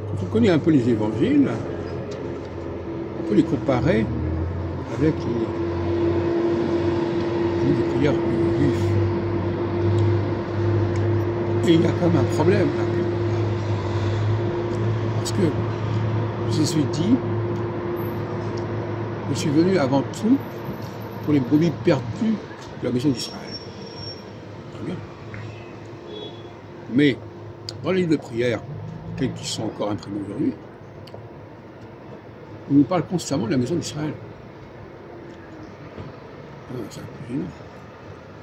Quand on connaît un peu les évangiles, on peut les comparer avec les prières juives. Et il y a quand même un problème là. Parce que Jésus dit, je suis venu avant tout pour les brebis perdues de la maison d'Israël. Très bien. Mais dans les livres de prière, qui sont encore imprimés aujourd'hui, on nous parle constamment de la maison d'Israël. C'est un peu gênant.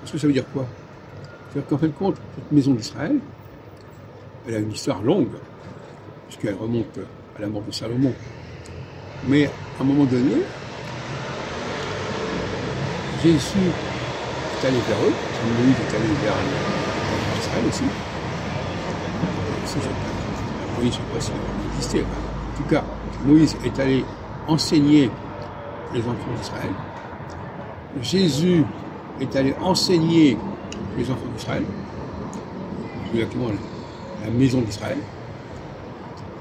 Parce que ça veut dire quoi? C'est-à-dire qu'en fin de compte, cette maison d'Israël, elle a une histoire longue, puisqu'elle remonte à la mort de Salomon. Mais à un moment donné, Jésus est allé vers eux, Moïse est allé vers Israël aussi. Moïse, je ne sais pas s'il a existé. En tout cas, Moïse est allé enseigner les enfants d'Israël. Jésus est allé enseigner les enfants d'Israël, exactement la maison d'Israël.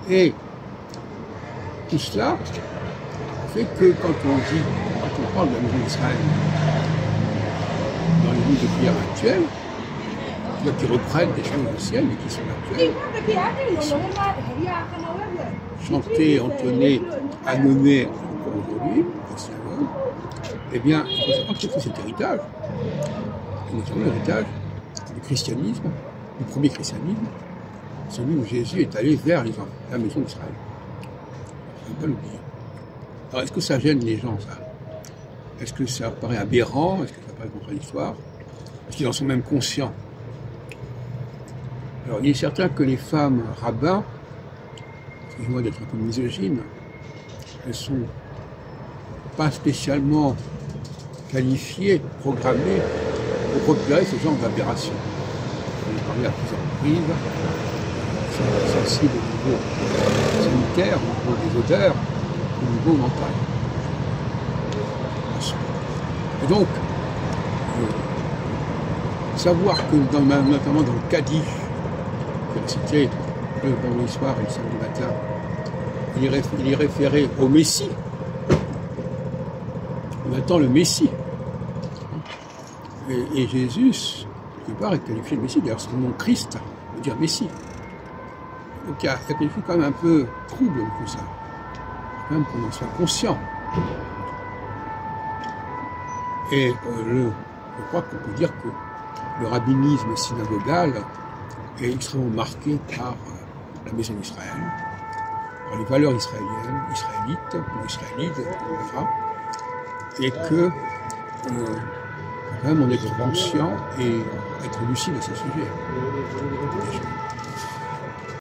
Et tout cela fait que quand on parle de la maison d'Israël dans les livres de prière actuels, qui reprennent des choses anciennes et qui sont actuelles, chantés, entonnés, annonnés encore aujourd'hui, eh bien, il faut savoir que cet héritage, et notamment l'héritage du christianisme, du premier christianisme, celui où Jésus est allé vers la maison d'Israël. Il ne faut pas l'oublier. Alors, est-ce que ça gêne les gens, ça? Est-ce que ça paraît aberrant? Est-ce que ça paraît contradictoire? Est-ce qu'ils en sont même conscients? Alors, il est certain que les femmes rabbins, excusez-moi d'être un peu misogyne, elles ne sont pas spécialement qualifiées, programmées pour repérer ce genre d'aberration. On a parlé à plusieurs reprises, elles sont sensibles au niveau sanitaire, au niveau des odeurs, au niveau mental. Et donc, savoir que, notamment dans le Kaddish, que la cité, le vendredi soir et le samedi matin, il est référé au Messie. On attend le Messie. Et Jésus, quelque part, est qualifié de Messie. D'ailleurs, son nom Christ veut dire Messie. Donc il y a quelque chose quand même un peu trouble de tout ça. Quand même qu'on en soit conscient. Et je crois qu'on peut dire que le rabbinisme synagogal est extrêmement marqué par la maison d'Israël, par les valeurs israéliennes, israélites, ou israélites, et que quand même on est conscient et être lucide à ce sujet.